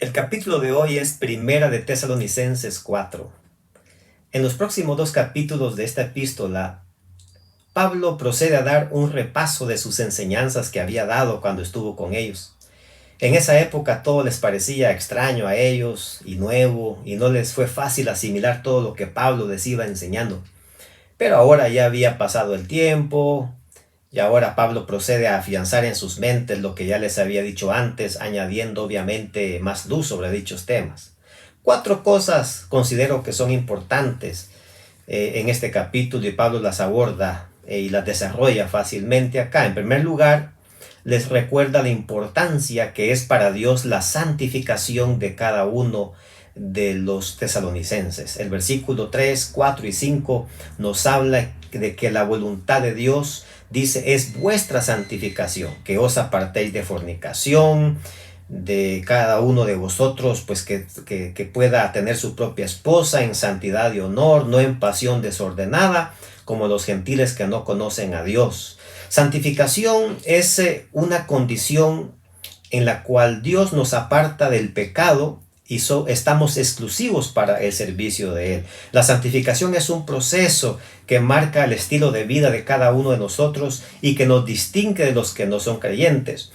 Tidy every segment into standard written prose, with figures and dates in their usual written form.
El capítulo de hoy es Primera de Tesalonicenses 4. En los próximos dos capítulos de esta epístola, Pablo procede a dar un repaso de sus enseñanzas que había dado cuando estuvo con ellos. En esa época todo les parecía extraño a ellos y nuevo, y no les fue fácil asimilar todo lo que Pablo les iba enseñando. Pero ahora ya había pasado el tiempo, y ahora Pablo procede a afianzar en sus mentes lo que ya les había dicho antes, añadiendo obviamente más luz sobre dichos temas. Cuatro cosas considero que son importantes en este capítulo y Pablo las aborda y las desarrolla fácilmente acá. En primer lugar, les recuerda la importancia que es para Dios la santificación de cada uno de los tesalonicenses. El versículo 3, 4 y 5 nos habla de que la voluntad de Dios, dice, es vuestra santificación, que os apartéis de fornicación, de cada uno de vosotros, pues que pueda tener su propia esposa en santidad y honor, no en pasión desordenada, como los gentiles que no conocen a Dios. Santificación es una condición en la cual Dios nos aparta del pecado y estamos exclusivos para el servicio de Él. La santificación es un proceso que marca el estilo de vida de cada uno de nosotros y que nos distingue de los que no son creyentes.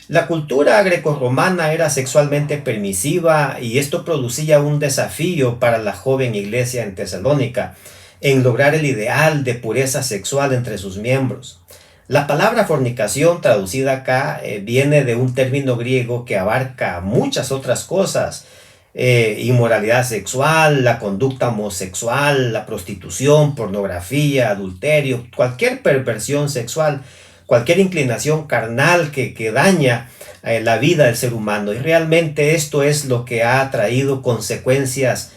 La cultura grecorromana era sexualmente permisiva y esto producía un desafío para la joven iglesia en Tesalónica en lograr el ideal de pureza sexual entre sus miembros. La palabra fornicación traducida acá viene de un término griego que abarca muchas otras cosas. Inmoralidad sexual, la conducta homosexual, la prostitución, pornografía, adulterio, cualquier perversión sexual, cualquier inclinación carnal que daña la vida del ser humano. Y realmente esto es lo que ha traído consecuencias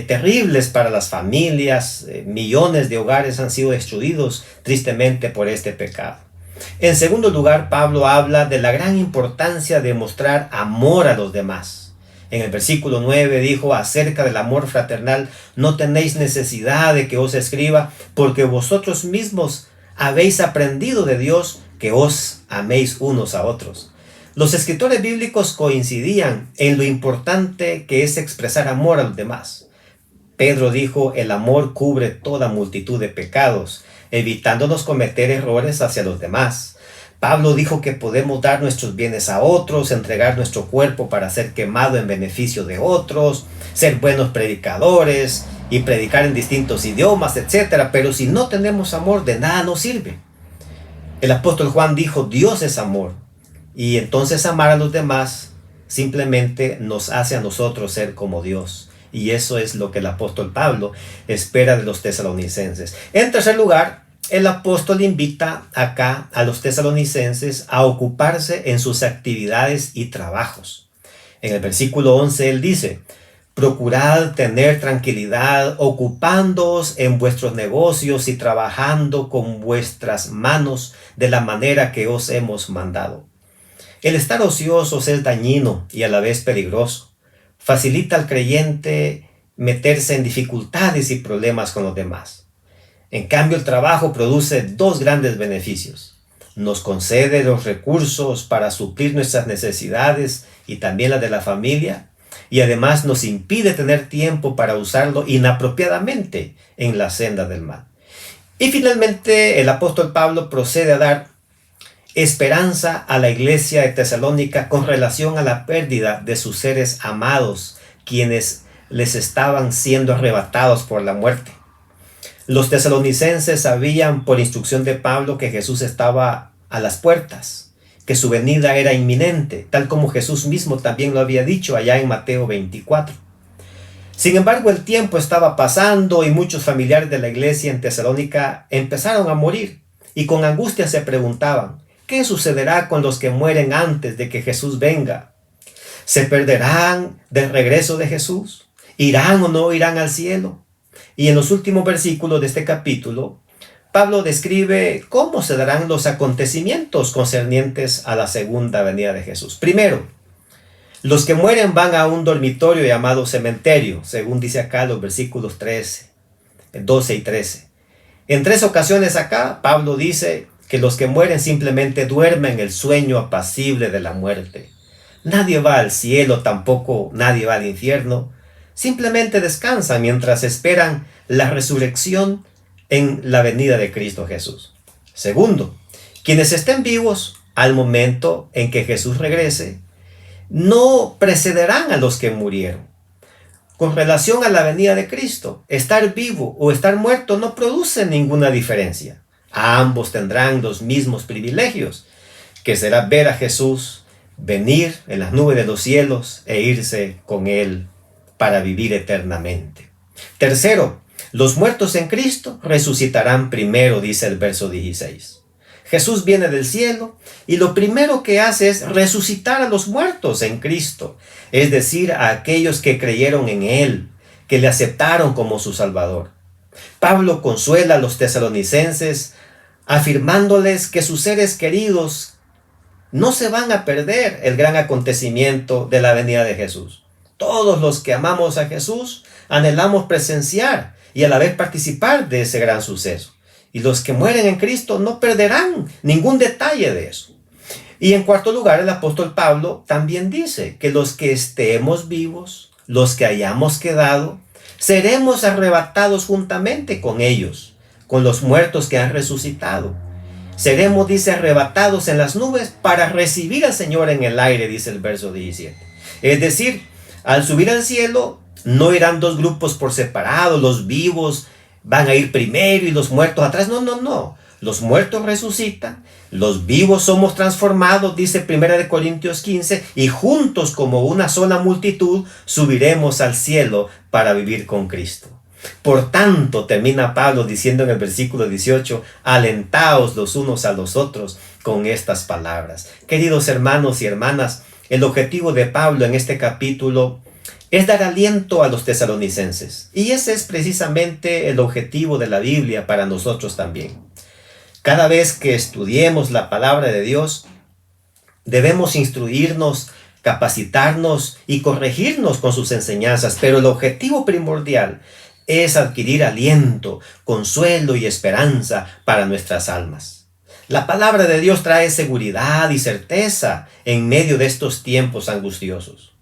terribles para las familias. Millones de hogares han sido destruidos tristemente por este pecado. En segundo lugar, Pablo habla de la gran importancia de mostrar amor a los demás. En el versículo 9 dijo acerca del amor fraternal: no tenéis necesidad de que os escriba, porque vosotros mismos habéis aprendido de Dios que os améis unos a otros. Los escritores bíblicos coincidían en lo importante que es expresar amor a los demás. Pedro dijo: el amor cubre toda multitud de pecados, evitándonos cometer errores hacia los demás. Pablo dijo que podemos dar nuestros bienes a otros, entregar nuestro cuerpo para ser quemado en beneficio de otros, ser buenos predicadores y predicar en distintos idiomas, etc. Pero si no tenemos amor, de nada nos sirve. El apóstol Juan dijo: Dios es amor. Y entonces amar a los demás simplemente nos hace a nosotros ser como Dios. Y eso es lo que el apóstol Pablo espera de los tesalonicenses. En tercer lugar, el apóstol invita acá a los tesalonicenses a ocuparse en sus actividades y trabajos. En el versículo 11 él dice: procurad tener tranquilidad, ocupándoos en vuestros negocios y trabajando con vuestras manos de la manera que os hemos mandado. El estar ociosos es dañino y a la vez peligroso. Facilita al creyente meterse en dificultades y problemas con los demás. En cambio, el trabajo produce dos grandes beneficios. Nos concede los recursos para suplir nuestras necesidades y también las de la familia, y además nos impide tener tiempo para usarlo inapropiadamente en la senda del mal. Y finalmente, el apóstol Pablo procede a dar esperanza a la iglesia de Tesalónica con relación a la pérdida de sus seres amados, quienes les estaban siendo arrebatados por la muerte. Los tesalonicenses sabían por instrucción de Pablo que Jesús estaba a las puertas, que su venida era inminente, tal como Jesús mismo también lo había dicho allá en Mateo 24. Sin embargo, el tiempo estaba pasando y muchos familiares de la iglesia en Tesalónica empezaron a morir y con angustia se preguntaban: ¿qué sucederá con los que mueren antes de que Jesús venga? ¿Se perderán del regreso de Jesús? ¿Irán o no irán al cielo? Y en los últimos versículos de este capítulo, Pablo describe cómo se darán los acontecimientos concernientes a la segunda venida de Jesús. Primero, los que mueren van a un dormitorio llamado cementerio, según dice acá los versículos 12 y 13. En tres ocasiones acá, Pablo dice que los que mueren simplemente duermen el sueño apacible de la muerte. Nadie va al cielo, tampoco nadie va al infierno. Simplemente descansan mientras esperan la resurrección en la venida de Cristo Jesús. Segundo, quienes estén vivos al momento en que Jesús regrese, no precederán a los que murieron. Con relación a la venida de Cristo, estar vivo o estar muerto no produce ninguna diferencia. Ambos tendrán los mismos privilegios, que será ver a Jesús venir en las nubes de los cielos e irse con Él para vivir eternamente. Tercero, los muertos en Cristo resucitarán primero, dice el verso 16. Jesús viene del cielo y lo primero que hace es resucitar a los muertos en Cristo, es decir, a aquellos que creyeron en Él, que le aceptaron como su Salvador. Pablo consuela a los tesalonicenses afirmándoles que sus seres queridos no se van a perder el gran acontecimiento de la venida de Jesús. Todos los que amamos a Jesús anhelamos presenciar y a la vez participar de ese gran suceso. Y los que mueren en Cristo no perderán ningún detalle de eso. Y en cuarto lugar, el apóstol Pablo también dice que los que estemos vivos, los que hayamos quedado, seremos arrebatados juntamente con ellos, con los muertos que han resucitado. Seremos, dice, arrebatados en las nubes para recibir al Señor en el aire, dice el verso 17. Es decir, al subir al cielo, no irán dos grupos por separado, los vivos van a ir primero y los muertos atrás. No. Los muertos resucitan, los vivos somos transformados, dice 1 Corintios 15, y juntos como una sola multitud subiremos al cielo para vivir con Cristo. Por tanto, termina Pablo diciendo en el versículo 18, alentaos los unos a los otros con estas palabras. Queridos hermanos y hermanas, el objetivo de Pablo en este capítulo es dar aliento a los tesalonicenses. Y ese es precisamente el objetivo de la Biblia para nosotros también. Cada vez que estudiemos la palabra de Dios, debemos instruirnos, capacitarnos y corregirnos con sus enseñanzas. Pero el objetivo primordial es adquirir aliento, consuelo y esperanza para nuestras almas. La palabra de Dios trae seguridad y certeza en medio de estos tiempos angustiosos.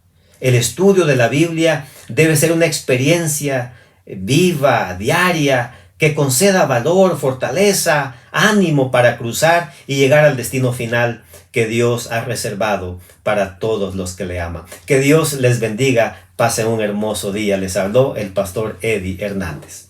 El estudio de la Biblia debe ser una experiencia viva, diaria, que conceda valor, fortaleza, ánimo para cruzar y llegar al destino final que Dios ha reservado para todos los que le aman. Que Dios les bendiga. Pasen un hermoso día. Les habló el pastor Eddie Hernández.